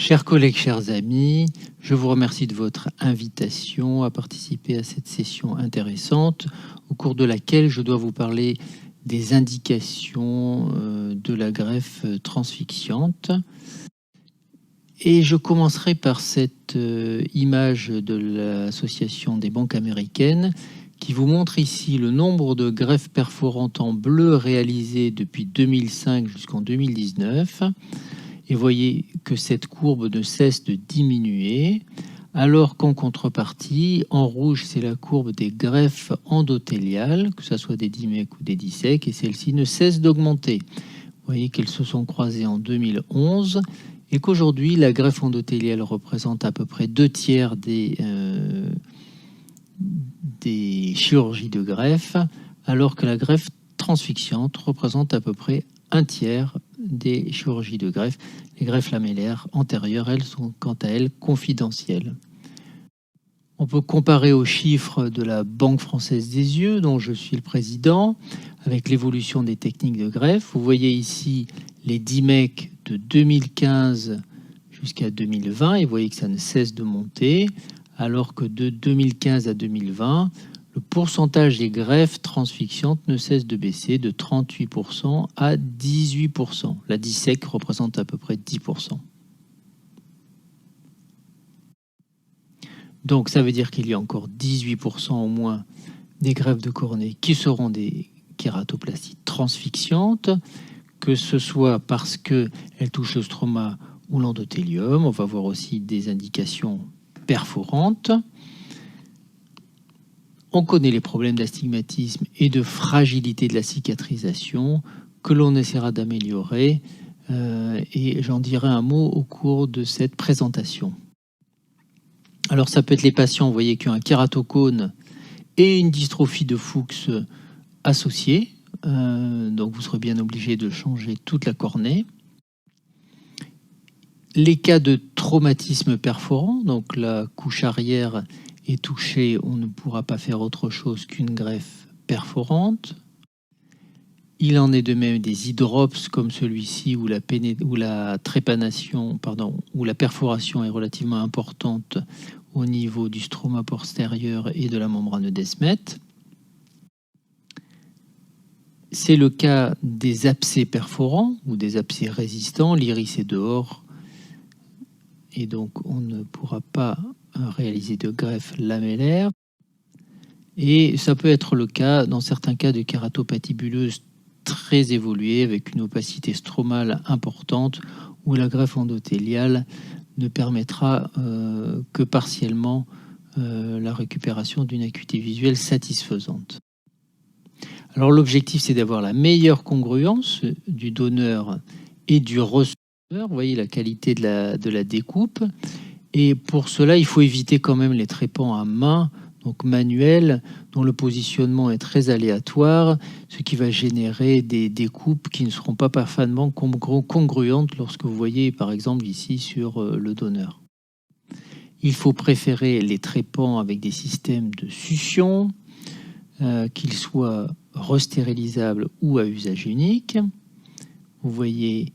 Chers collègues, chers amis, je vous remercie de votre invitation à participer à cette session intéressante au cours de laquelle je dois vous parler des indications de la greffe transfixiante. Et je commencerai par cette image de l'Association des banques américaines qui vous montre ici le nombre de greffes perforantes en bleu réalisées depuis 2005 jusqu'en 2019. Et voyez que cette courbe ne cesse de diminuer, alors qu'en contrepartie, en rouge, c'est la courbe des greffes endothéliales, que ce soit des DIMEC ou des DISEC, et celle-ci ne cesse d'augmenter. Vous voyez qu'elles se sont croisées en 2011 et qu'aujourd'hui, la greffe endothéliale représente à peu près 2/3 des chirurgies de greffe, alors que la greffe transfixiante représente à peu près 1/3 des chirurgies de greffe. Les greffes lamellaires antérieures, elles, sont quant à elles confidentielles. On peut comparer aux chiffres de la Banque française des yeux, dont je suis le président, avec l'évolution des techniques de greffe. Vous voyez ici les DIMEC de 2015 jusqu'à 2020, et vous voyez que ça ne cesse de monter, alors que de 2015 à 2020, le pourcentage des greffes transfixiantes ne cesse de baisser de 38% à 18%. La DISEC représente à peu près 10%. Donc ça veut dire qu'il y a encore 18% au moins des greffes de cornée qui seront des kératoplasties transfixiantes, que ce soit parce qu'elles touchent le stroma ou l'endothélium. On va voir aussi des indications perforantes. On connaît les problèmes d'astigmatisme et de fragilité de la cicatrisation que l'on essaiera d'améliorer et j'en dirai un mot au cours de cette présentation. Alors ça peut être les patients, vous voyez, qui ont un kératocone et une dystrophie de Fuchs associée, donc vous serez bien obligé de changer toute la cornée. Les cas de traumatisme perforant, donc la couche arrière est touchée, on ne pourra pas faire autre chose qu'une greffe perforante. Il en est de même des hydrops comme celui-ci où la trépanation, où la perforation est relativement importante au niveau du stroma postérieur et de la membrane d'Esmet. C'est le cas des abcès perforants ou des abcès résistants. L'iris est dehors et donc on ne pourra pas réaliser de greffe lamellaire. Et ça peut être le cas dans certains cas de kératopathie bulleuse très évoluée avec une opacité stromale importante où la greffe endothéliale ne permettra que partiellement la récupération d'une acuité visuelle satisfaisante. Alors l'objectif, c'est d'avoir la meilleure congruence du donneur et du receveur. Vous voyez la qualité de la découpe. Et pour cela, il faut éviter quand même les trépans à main, donc manuels, dont le positionnement est très aléatoire, ce qui va générer des découpes qui ne seront pas parfaitement congruentes lorsque vous voyez par exemple ici sur le donneur. Il faut préférer les trépans avec des systèmes de succion, qu'ils soient restérilisables ou à usage unique. Vous voyez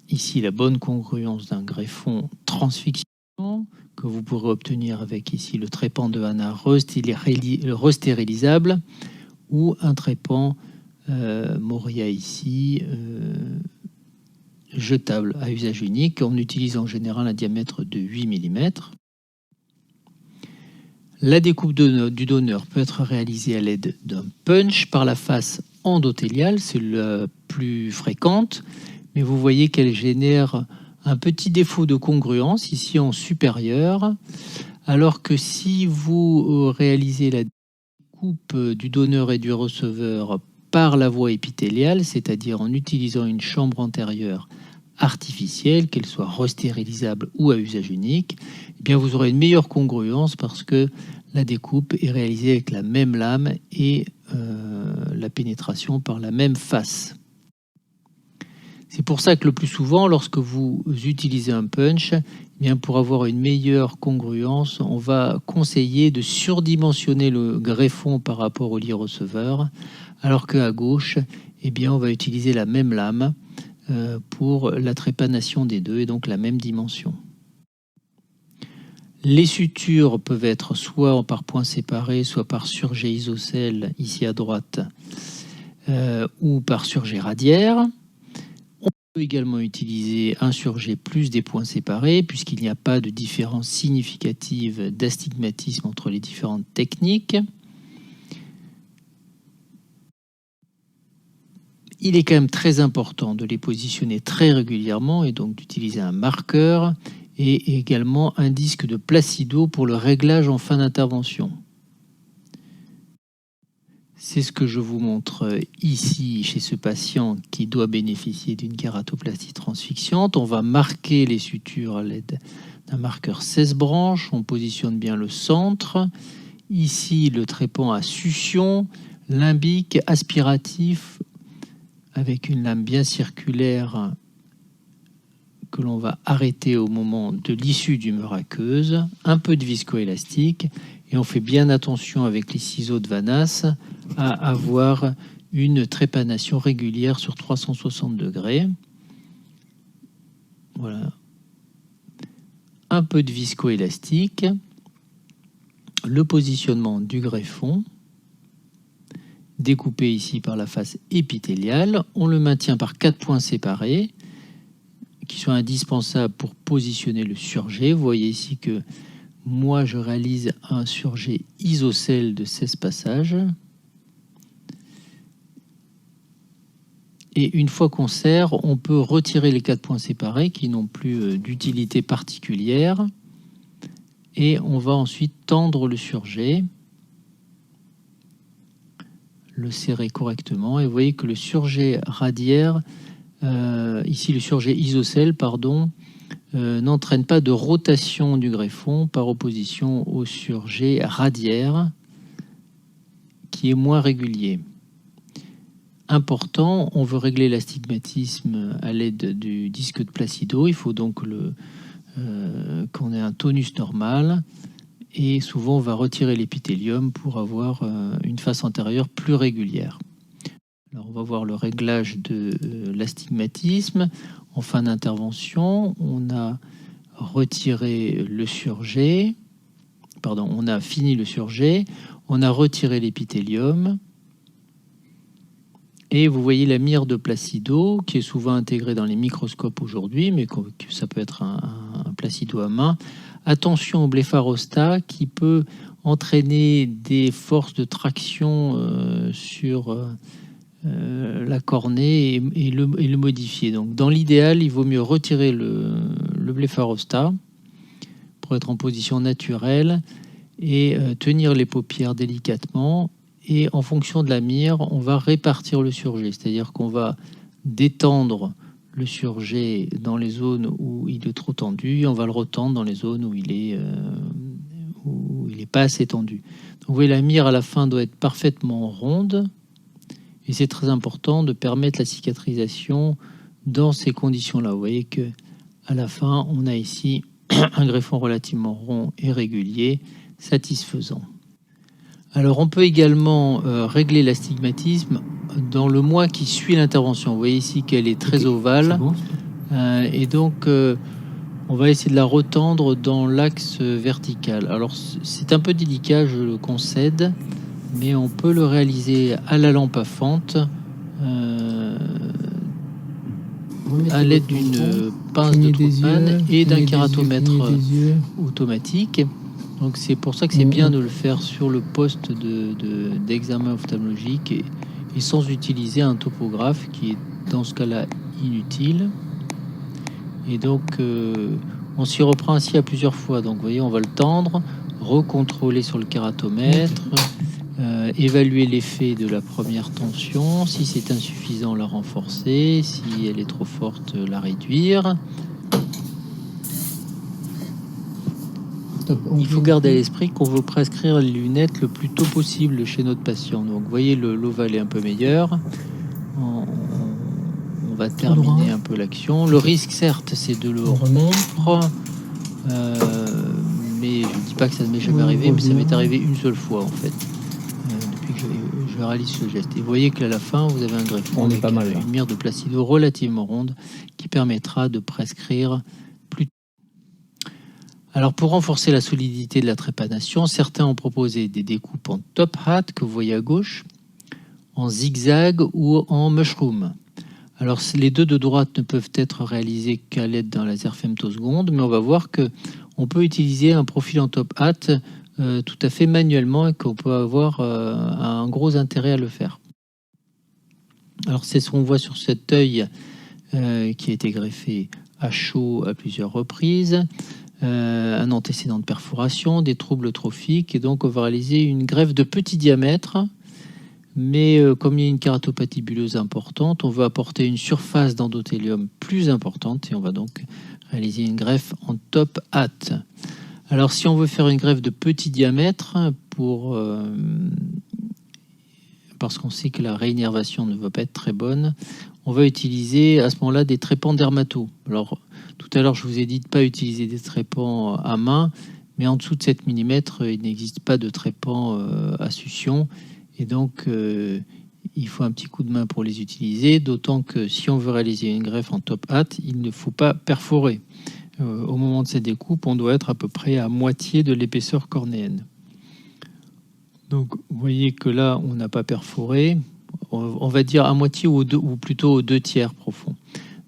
ici la bonne congruence d'un greffon transfixiant que vous pourrez obtenir avec ici le trépan de Hanna restérilisable ou un trépan Moria ici jetable à usage unique. On utilise en général un diamètre de 8 mm. La découpe du donneur peut être réalisée à l'aide d'un punch par la face endothéliale, c'est la plus fréquente, mais vous voyez qu'elle génère un petit défaut de congruence ici en supérieur, alors que si vous réalisez la découpe du donneur et du receveur par la voie épithéliale, c'est-à-dire en utilisant une chambre antérieure artificielle, qu'elle soit restérilisable ou à usage unique, eh bien vous aurez une meilleure congruence parce que la découpe est réalisée avec la même lame et la pénétration par la même face. C'est pour ça que le plus souvent, lorsque vous utilisez un punch, eh bien pour avoir une meilleure congruence, on va conseiller de surdimensionner le greffon par rapport au lit receveur, alors qu'à gauche, eh bien on va utiliser la même lame pour la trépanation des deux, et donc la même dimension. Les sutures peuvent être soit par points séparés, soit par surjet isocèle, ici à droite, ou par surjet radiaire. On peut également utiliser un surjet plus des points séparés, puisqu'il n'y a pas de différence significative d'astigmatisme entre les différentes techniques. Il est quand même très important de les positionner très régulièrement et donc d'utiliser un marqueur et également un disque de Placido pour le réglage en fin d'intervention. C'est ce que je vous montre ici chez ce patient qui doit bénéficier d'une kératoplastie transfixiante. On va marquer les sutures à l'aide d'un marqueur 16 branches. On positionne bien le centre. Ici, le trépan à succion, limbique, aspiratif, avec une lame bien circulaire que l'on va arrêter au moment de l'issue du mur aqueuse, un peu de viscoélastique, et on fait bien attention avec les ciseaux de Vannas à avoir une trépanation régulière sur 360 degrés. Voilà. Un peu de viscoélastique, le positionnement du greffon, découpé ici par la face épithéliale. On le maintient par 4 points séparés qui sont indispensables pour positionner le surjet. Vous voyez ici que moi je réalise un surjet isocèle de 16 passages. Et une fois qu'on serre, on peut retirer les 4 points séparés qui n'ont plus d'utilité particulière. Et on va ensuite tendre le surjet, le serrer correctement, et vous voyez que le surjet radiaire, ici le surjet isocèle, pardon, n'entraîne pas de rotation du greffon par opposition au surjet radiaire qui est moins régulier. Important, on veut régler l'astigmatisme à l'aide du disque de Placido. Il faut donc qu'on ait un tonus normal. Et souvent, on va retirer l'épithélium pour avoir une face antérieure plus régulière. Alors, on va voir le réglage de l'astigmatisme. En fin d'intervention, on a retiré le surjet. Pardon, on a fini le surjet. On a retiré l'épithélium. Et vous voyez la mire de Placido, qui est souvent intégrée dans les microscopes aujourd'hui, mais que ça peut être un Placido à main. Attention au blépharostat qui peut entraîner des forces de traction sur la cornée et le modifier. Donc, dans l'idéal, il vaut mieux retirer le blépharostat pour être en position naturelle et tenir les paupières délicatement. Et en fonction de la mire, on va répartir le surjet, c'est-à-dire qu'on va détendre le surjet dans les zones où il est trop tendu, et on va le retendre dans les zones où il est pas assez tendu. Donc, vous voyez, la mire à la fin doit être parfaitement ronde, et c'est très important de permettre la cicatrisation dans ces conditions-là. Vous voyez que à la fin, on a ici un greffon relativement rond et régulier, satisfaisant. Alors, on peut également régler l'astigmatisme dans le mois qui suit l'intervention. Vous voyez ici qu'elle est très ovale. Bon. Et donc, on va essayer de la retendre dans l'axe vertical. Alors, c'est un peu délicat, je le concède, mais on peut le réaliser à la lampe à fente, à l'aide d'une pince de Troutman et d'un kératomètre automatique. Donc c'est pour ça que c'est bien de le faire sur le poste d'examen ophtalmologique et sans utiliser un topographe qui est dans ce cas-là inutile. Et donc on s'y reprend ainsi à plusieurs fois. Donc vous voyez, on va le tendre, recontrôler sur le kératomètre, évaluer l'effet de la première tension. Si c'est insuffisant, la renforcer. Si elle est trop forte, la réduire. Il faut garder à l'esprit qu'on veut prescrire les lunettes le plus tôt possible chez notre patient. Donc, vous voyez, l'ovale est un peu meilleur. On va terminer un peu l'action. Le risque, certes, c'est de le rompre. Mais je ne dis pas que ça ne m'est jamais arrivé, mais ça m'est arrivé une seule fois, en fait, depuis puis que je réalise ce geste. Et vous voyez qu'à la fin, vous avez un greffon On est avec pas mal, là. une mire de Placido relativement ronde qui permettra de prescrire plus. Alors pour renforcer la solidité de la trépanation, certains ont proposé des découpes en top hat que vous voyez à gauche, en zigzag ou en mushroom. Alors les deux de droite ne peuvent être réalisés qu'à l'aide d'un laser femtoseconde, mais on va voir que on peut utiliser un profil en top hat tout à fait manuellement et qu'on peut avoir un gros intérêt à le faire. Alors c'est ce qu'on voit sur cet œil qui a été greffé à chaud à plusieurs reprises, un antécédent de perforation, des troubles trophiques, et donc on va réaliser une greffe de petit diamètre, mais comme il y a une kératopathie bulleuse importante, on veut apporter une surface d'endothélium plus importante et on va donc réaliser une greffe en top hat. Alors si on veut faire une greffe de petit diamètre, parce qu'on sait que la réinnervation ne va pas être très bonne, on va utiliser à ce moment-là des trépans dermato. Alors tout à l'heure je vous ai dit de ne pas utiliser des trépans à main, mais en dessous de 7 mm, il n'existe pas de trépan à succion. Et donc, il faut un petit coup de main pour les utiliser, d'autant que si on veut réaliser une greffe en top hat, il ne faut pas perforer. Au moment de cette découpe, on doit être à peu près à moitié de l'épaisseur cornéenne. Donc, vous voyez que là, on n'a pas perforé. On va dire à moitié ou plutôt aux 2/3 profond.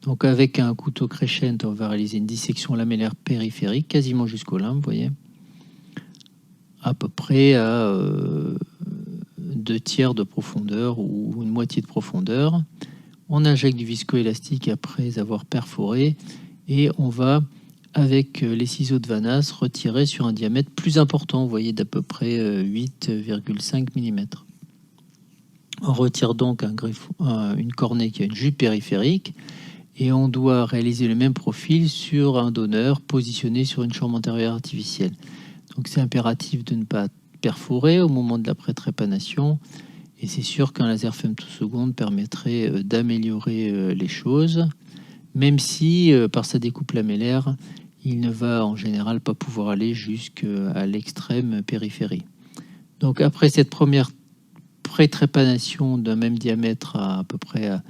Donc, avec un couteau crescent, on va réaliser une dissection lamellaire périphérique, quasiment jusqu'au limbe, vous voyez, à peu près à 2/3 de profondeur ou une moitié de profondeur. On injecte du viscoélastique après avoir perforé et on va, avec les ciseaux de Vannas, retirer sur un diamètre plus important, vous voyez, d'à peu près 8,5 mm. On retire donc une cornée qui a une jupe périphérique et on doit réaliser le même profil sur un donneur positionné sur une chambre antérieure artificielle. Donc c'est impératif de ne pas perforer au moment de la pré-trépanation, et c'est sûr qu'un laser femtoseconde permettrait d'améliorer les choses, même si par sa découpe lamellaire, il ne va en général pas pouvoir aller jusqu'à l'extrême périphérie. Donc après cette première pré-trépanation d'un même diamètre à peu près à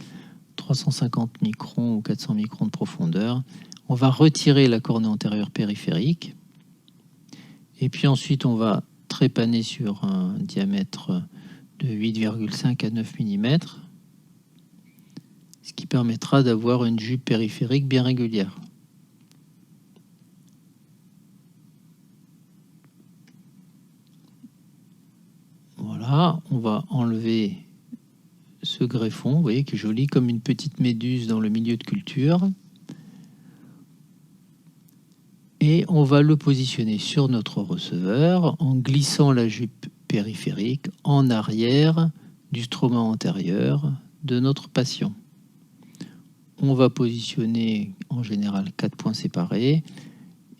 350 microns ou 400 microns de profondeur, on va retirer la cornée antérieure périphérique, et puis ensuite on va trépaner sur un diamètre de 8,5 à 9 mm, ce qui permettra d'avoir une jupe périphérique bien régulière. Voilà, on va enlever ce greffon, vous voyez, qui est joli comme une petite méduse dans le milieu de culture. Et on va le positionner sur notre receveur en glissant la jupe périphérique en arrière du stroma antérieur de notre patient. On va positionner en général 4 points séparés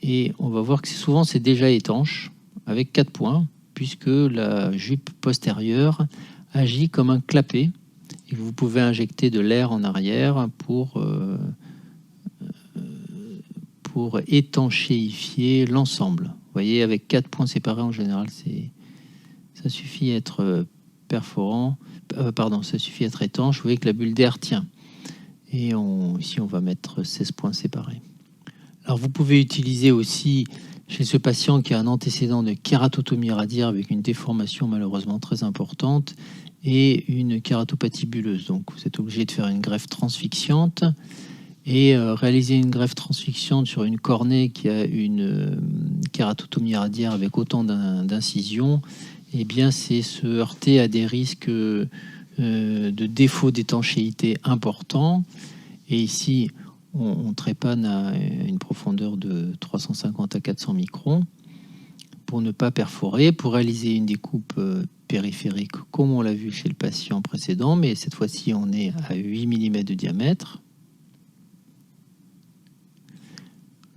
et on va voir que souvent c'est déjà étanche avec 4 points, puisque la jupe postérieure agit comme un clapet et vous pouvez injecter de l'air en arrière pour étanchéifier l'ensemble. Vous voyez, avec 4 points séparés en général, ça suffit à être perforant, ça suffit à être étanche. Vous voyez que la bulle d'air tient. Et ici, on va mettre 16 points séparés. Alors, vous pouvez utiliser aussi, chez ce patient qui a un antécédent de kératotomie radiaire avec une déformation malheureusement très importante et une kératopathie bulleuse. Donc, vous êtes obligé de faire une greffe transfixiante. Et réaliser une greffe transfixiante sur une cornée qui a une kératotomie radiaire avec autant d'incisions, eh bien, c'est se heurter à des risques de défaut d'étanchéité importants. Et ici, on trépane à une profondeur de 350 à 400 microns pour ne pas perforer, pour réaliser une découpe périphérique comme on l'a vu chez le patient précédent, mais cette fois-ci, on est à 8 mm de diamètre.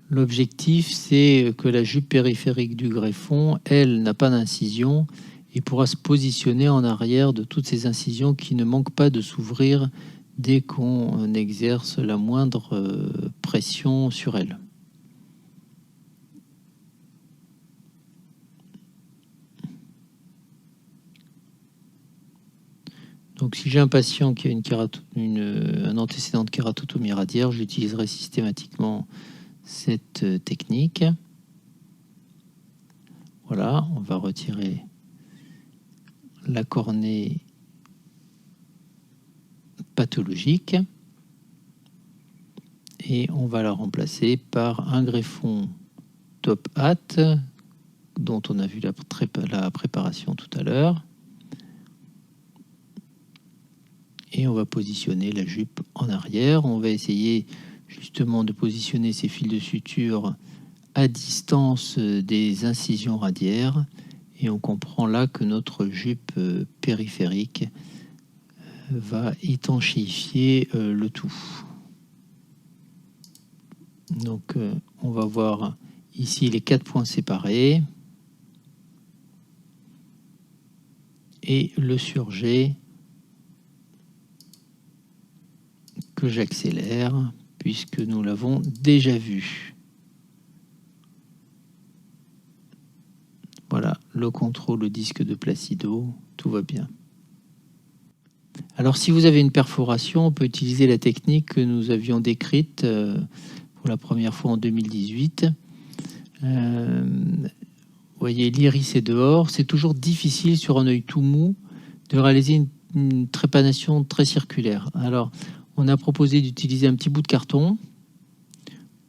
L'objectif, c'est que la jupe périphérique du greffon, elle, n'a pas d'incision et pourra se positionner en arrière de toutes ces incisions qui ne manquent pas de s'ouvrir dès qu'on exerce la moindre pression sur elle. Donc si j'ai un patient qui a un antécédent de kératotomie radiaire, j'utiliserai systématiquement cette technique. Voilà, on va retirer la cornée pathologique et on va la remplacer par un greffon top hat dont on a vu la préparation tout à l'heure. Et on va positionner la jupe en arrière. On va essayer justement de positionner ces fils de suture à distance des incisions radiaires. Et on comprend là que notre jupe périphérique va étanchéifier le tout. Donc on va voir ici les 4 points séparés. Et le surjet que j'accélère puisque nous l'avons déjà vu. Voilà, le contrôle au disque de Placido, tout va bien. Alors si vous avez une perforation, on peut utiliser la technique que nous avions décrite pour la première fois en 2018. Vous voyez, l'iris est dehors. C'est toujours difficile sur un œil tout mou de réaliser une trépanation très circulaire. Alors, on a proposé d'utiliser un petit bout de carton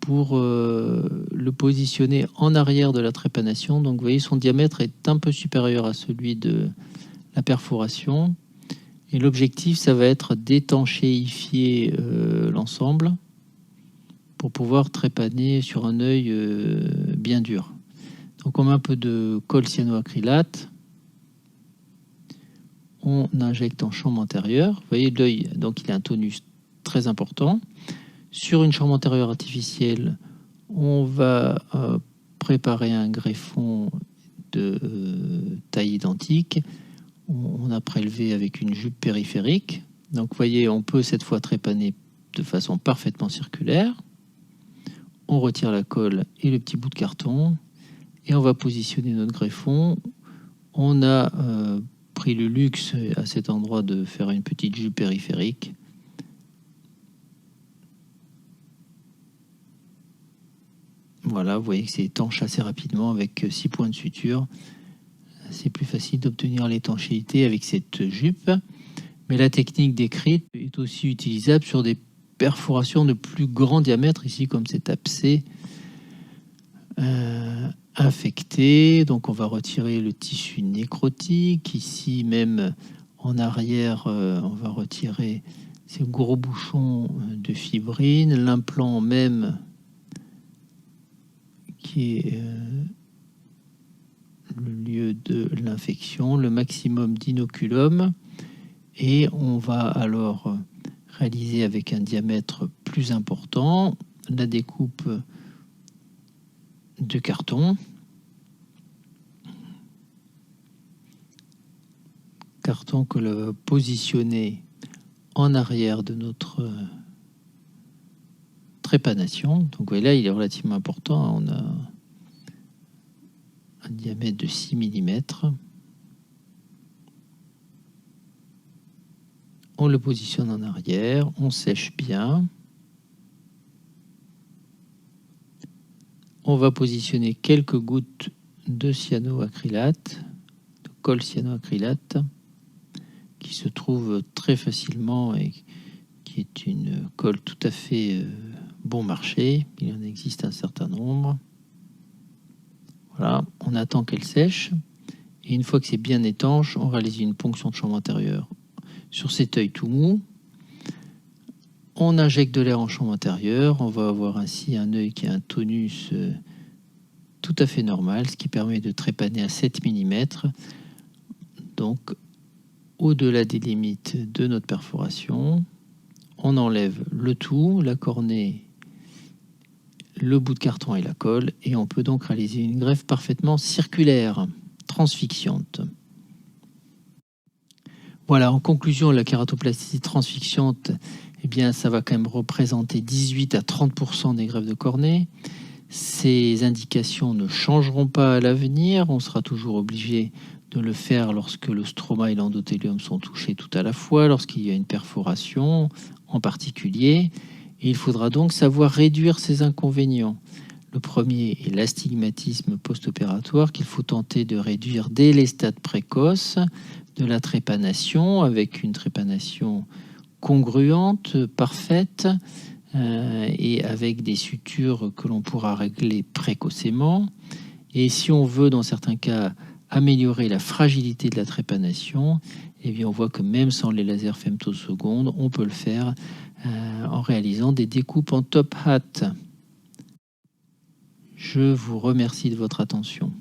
pour le positionner en arrière de la trépanation. Donc, vous voyez, son diamètre est un peu supérieur à celui de la perforation. Et l'objectif, ça va être d'étanchéifier l'ensemble pour pouvoir trépaner sur un œil bien dur. Donc, on met un peu de colle cyanoacrylate. On injecte en chambre antérieure. Vous voyez, l'œil, donc il a un tonus très important. Sur une chambre antérieure artificielle, on va préparer un greffon de taille identique. On a prélevé avec une jupe périphérique. Donc, vous voyez, on peut cette fois trépaner de façon parfaitement circulaire. On retire la colle et le petit bout de carton et on va positionner notre greffon. On a pris le luxe à cet endroit de faire une petite jupe périphérique. Voilà, vous voyez que c'est étanche assez rapidement avec 6 points de suture. C'est plus facile d'obtenir l'étanchéité avec cette jupe. Mais la technique décrite est aussi utilisable sur des perforations de plus grand diamètre, ici comme cet abcès infecté. Donc on va retirer le tissu nécrotique. Ici même en arrière, on va retirer ces gros bouchons de fibrine. L'implant même qui est le lieu de l'infection, le maximum d'inoculum. Et on va alors réaliser avec un diamètre plus important la découpe de carton. Carton que l'on va positionner en arrière de notre trépanation. Donc vous voyez là, il est relativement important. On a un diamètre de 6 mm. On le positionne en arrière, on sèche bien. On va positionner quelques gouttes de cyanoacrylate, de colle cyanoacrylate, qui se trouve très facilement et qui est une colle tout à fait bon marché. Il en existe un certain nombre. Voilà, on attend qu'elle sèche. Et une fois que c'est bien étanche, on réalise une ponction de chambre antérieure sur cet œil tout mou. On injecte de l'air en chambre antérieure. On va avoir ainsi un œil qui a un tonus tout à fait normal, ce qui permet de trépaner à 7 mm. Donc, au-delà des limites de notre perforation, on enlève le tout, la cornée, le bout de carton et la colle, et on peut donc réaliser une greffe parfaitement circulaire, transfixiante. Voilà, en conclusion, la kératoplastie transfixiante, eh bien, ça va quand même représenter 18 à 30% des greffes de cornée. Ces indications ne changeront pas à l'avenir. On sera toujours obligé de le faire lorsque le stroma et l'endothélium sont touchés tout à la fois, lorsqu'il y a une perforation en particulier. Et il faudra donc savoir réduire ces inconvénients. Le premier est l'astigmatisme post-opératoire qu'il faut tenter de réduire dès les stades précoces, de la trépanation avec une trépanation congruente, parfaite, et avec des sutures que l'on pourra régler précocement. Et si on veut, dans certains cas, améliorer la fragilité de la trépanation, eh bien on voit que même sans les lasers femtosecondes, on peut le faire en réalisant des découpes en top hat. Je vous remercie de votre attention.